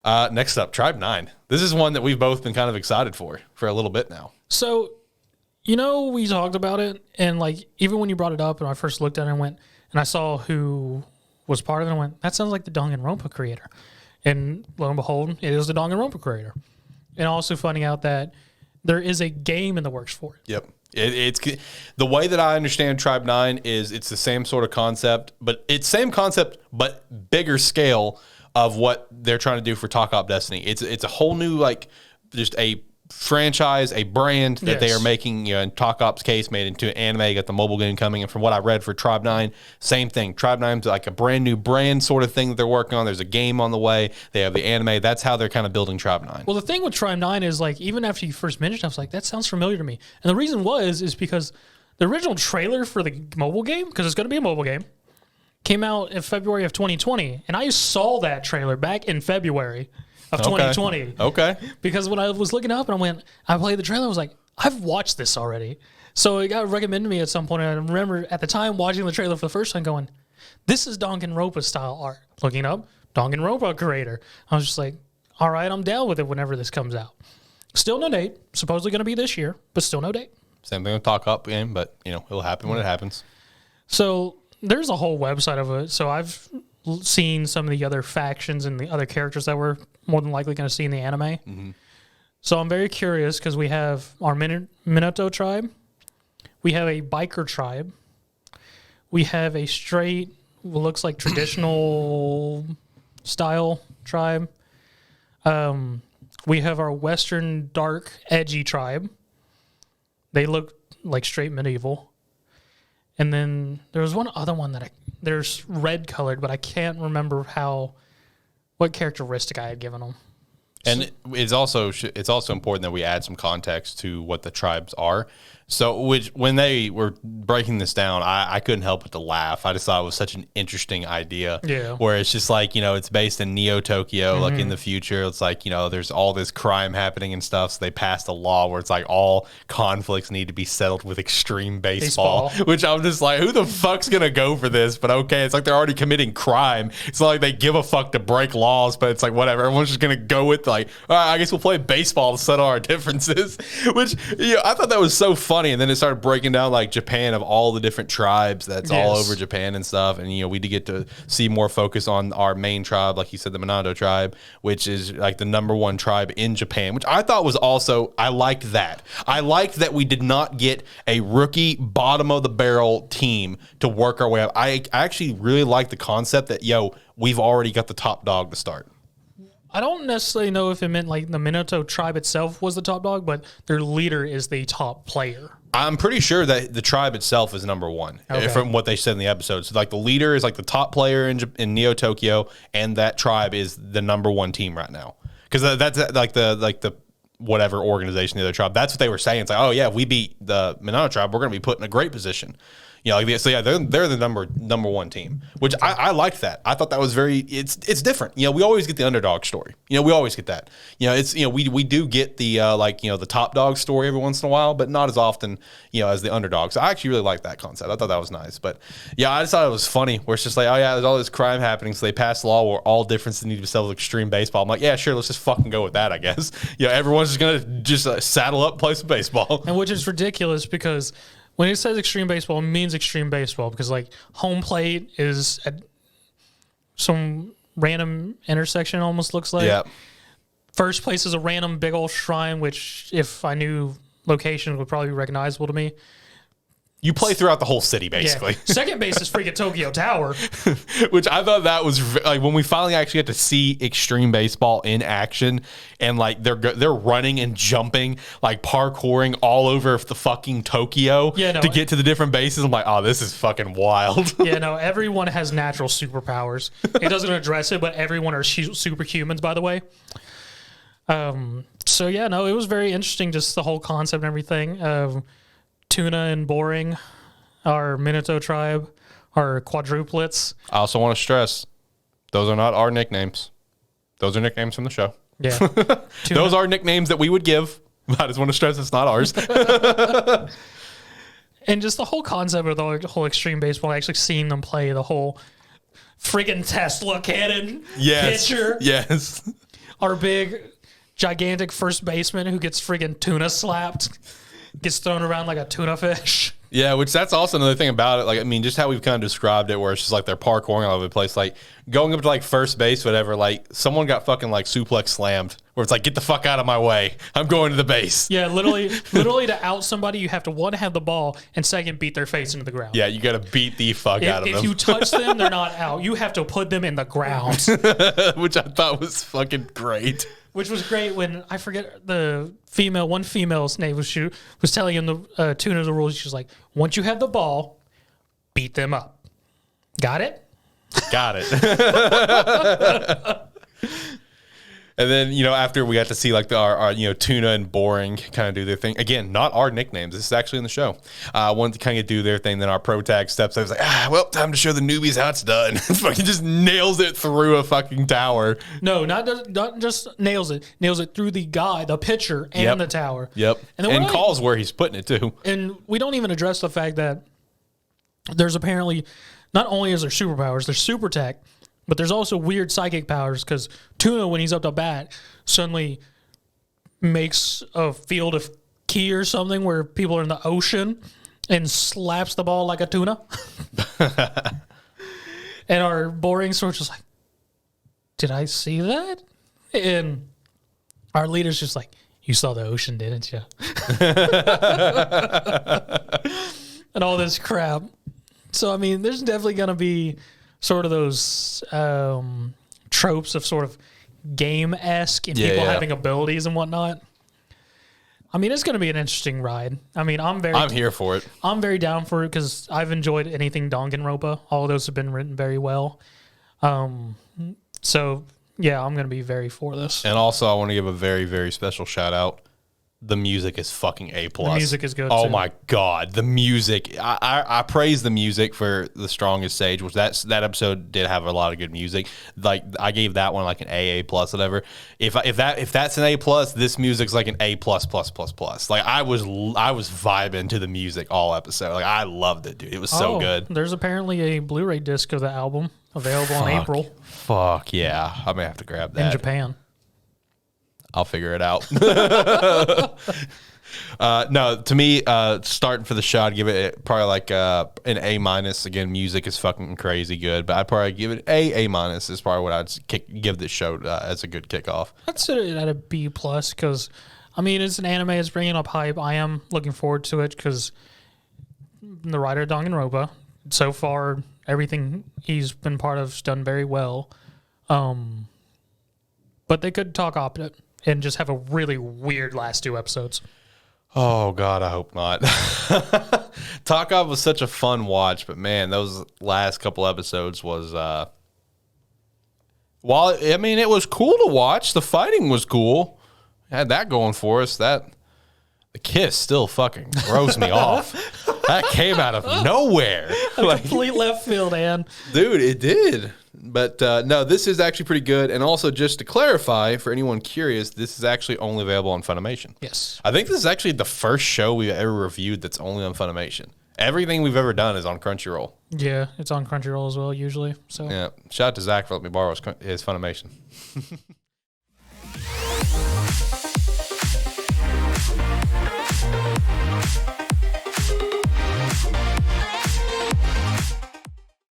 Next up, Tribe 9. This is one that we've both been kind of excited for a little bit now. So, we talked about it, and like even when you brought it up, and I first looked at it and went, and I saw who was part of it, and I went, that sounds like the Danganronpa creator. And lo and behold, it is the Danganronpa creator. And also finding out that there is a game in the works for it. Yep. It's the way that I understand Tribe 9 is it's the same sort of concept, but bigger scale of what they're trying to do for Talk Op Destiny. It's a whole new, just a franchise, a brand that they are making, in Talk Op's case, made into an anime. You got the mobile game coming, and from what I read for Tribe 9, same thing. Tribe 9's like a brand new brand sort of thing that they're working on. There's a game on the way. They have the anime. That's how they're kind of building Tribe 9. Well, the thing with Tribe 9 is, even after you first mentioned it, I was like, that sounds familiar to me. And the reason is because the original trailer for the mobile game, because it's going to be a mobile game, came out in February of 2020. And I saw that trailer back in February of 2020. Okay. Because when I was looking up and I played the trailer, I was like, I've watched this already. So it got recommended to me at some point. And I remember at the time watching the trailer for the first time going, this is Danganronpa style art. Looking up, Danganronpa creator. I was just like, all right, I'm down with it whenever this comes out. Still no date. Supposedly going to be this year, but still no date. Same thing with Talk Up game, but it'll happen when it happens. So there's a whole website of it. So I've seen some of the other factions and the other characters that we're more than likely going to see in the anime. Mm-hmm. So I'm very curious because we have our Minato tribe. We have a biker tribe. We have a straight, what looks like traditional style tribe. We have our Western dark, edgy tribe. They look like straight medieval. And then there was one other one there's red colored, but I can't remember what characteristic I had given them. And it's also important that we add some context to what the tribes are. So when they were breaking this down, I couldn't help but to laugh. I just thought it was such an interesting idea. Yeah. Where it's just it's based in Neo-Tokyo, like in the future. It's there's all this crime happening and stuff. So they passed a law where it's all conflicts need to be settled with extreme baseball. Which I'm just like, who the fuck's going to go for this? But okay, it's they're already committing crime. It's not like they give a fuck to break laws, but it's whatever. Everyone's just going to go with all right, I guess we'll play baseball to settle our differences. Which, I thought that was so funny. And then it started breaking down Japan of all the different tribes that's all over Japan and stuff. And, we did get to see more focus on our main tribe, like you said, the Minato tribe, which is the number one tribe in Japan, which I thought was also, I liked that. I liked that we did not get a rookie bottom of the barrel team to work our way up. I actually really like the concept that, we've already got the top dog to start. I don't necessarily know if it meant the Minato tribe itself was the top dog, but their leader is the top player. I'm pretty sure that the tribe itself is number one from what they said in the episode. So the leader is the top player in Neo-Tokyo, and that tribe is the number one team right now. Because that's the whatever organization, the other tribe. That's what they were saying. It's oh yeah, we beat the Minato tribe, we're going to be put in a great position. They're the number one team, which I liked that. I thought that was it's different. We always get the underdog story. We always get that. We do get the the top dog story every once in a while, but not as often as the underdogs. So I actually really like that concept. I thought that was nice. But I just thought it was funny where it's just oh yeah, there's all this crime happening, so they passed a law where all differences need to be settled with extreme baseball. I'm like, yeah, sure, let's just fucking go with that, I guess. Everyone's just gonna saddle up, play some baseball, and which is ridiculous because when it says extreme baseball, it means extreme baseball because home plate is at some random intersection, almost looks like. Yeah. First place is a random big old shrine, which if I knew location would probably be recognizable to me. You play throughout the whole city, basically. Yeah. Second base is freaking Tokyo Tower. Which I thought that was when we finally actually get to see extreme baseball in action, and they're running and jumping, parkouring all over the fucking Tokyo to get to the different bases. I'm like, oh, this is fucking wild. Everyone has natural superpowers. It doesn't address it, but everyone are superhumans, by the way. It was very interesting, just the whole concept and everything. Tuna and Boring, our Minato tribe, our quadruplets. I also want to stress, those are not our nicknames. Those are nicknames from the show. Yeah. Those are nicknames that we would give. I just want to stress it's not ours. And just the whole concept of the whole extreme baseball, actually seeing them play the whole freaking Tesla cannon pitcher. Yes. our big, gigantic first baseman who gets friggin' tuna slapped, gets thrown around like a tuna fish. Yeah, which that's also another thing about it. Like, I mean, just how we've kind of described it, where it's just like they're parkouring all over the place. Like, going up to like first base, whatever, like someone got fucking like suplex slammed, where it's like, get the fuck out of my way. I'm going to the base. Yeah, literally to out somebody, you have to, one, have the ball, and second, beat their face into the ground. Yeah, you got to beat the fuck out of them. If you touch them, they're not out. You have to put them in the ground. Which I thought was fucking great. Which was great when, I forget one female's name was telling him the tuna the rules. She was like, once you have the ball, beat them up. Got it? Got it. And then, after we got to see like our Tuna and Boring kind of do their thing. Again, not our nicknames. This is actually in the show. Wanted to kind of do their thing. Then our pro tag steps up. I was like, well, time to show the newbies how it's done. Fucking just nails it through a fucking tower. No, not just nails it. Nails it through the pitcher, and the tower. Yep. And calls where he's putting it too. And we don't even address the fact that there's apparently, not only is there superpowers, there's super tech, but there's also weird psychic powers, because Tuna, when he's up to bat, suddenly makes a field of ki or something where people are in the ocean and slaps the ball like a tuna. And our Boring sort of just like, did I see that? And our leader's just like, you saw the ocean, didn't you? And all this crap. So, I mean, there's definitely going to be sort of those tropes of sort of game-esque and people having abilities and whatnot. I mean, it's going to be an interesting ride. I mean, I'm here for it. I'm very down for it because I've enjoyed anything Danganronpa. All of those have been written very well. So, yeah, I'm going to be very for this. And also, I want to give a very, very special shout-out. The music is fucking A+. The music is good, Oh, too. my God. The music. I praise the music for The Strongest Sage, which that episode did have a lot of good music. Like, I gave that one like an A+, whatever. If that's an A+, this music's like an A++++. Like, I was vibing to the music all episode. Like, I loved it, dude. It was so good. There's apparently a Blu-ray disc of the album available in April. Fuck, yeah. I may have to grab that. In Japan. I'll figure it out. No, to me, starting for the show, I'd give it probably like an A-. Again, music is fucking crazy good, but I'd probably give it A-. Is probably what I'd give this show as a good kickoff. I'd set it at a B+ because, I mean, it's an anime. It's bringing up hype. I am looking forward to it because the writer Danganronpa, so far, everything he's been part of has done very well. But they could talk opposite and just have a really weird last 2 episodes. Oh, God, I hope not. Talk Off was such a fun watch, but, man, those last couple episodes was... While, I mean, it was cool to watch. The fighting was cool. Had that going for us. The kiss still fucking throws me off. That came out of nowhere. Complete left field, Ann. Dude, it did. But no, this is actually pretty good. And also, just to clarify, for anyone curious, this is actually only available on Funimation. Yes. I think this is actually the first show we've ever reviewed that's only on Funimation. Everything we've ever done is on Crunchyroll. Yeah, it's on Crunchyroll as well, usually. So yeah. Shout out to Zach for letting me borrow his Funimation.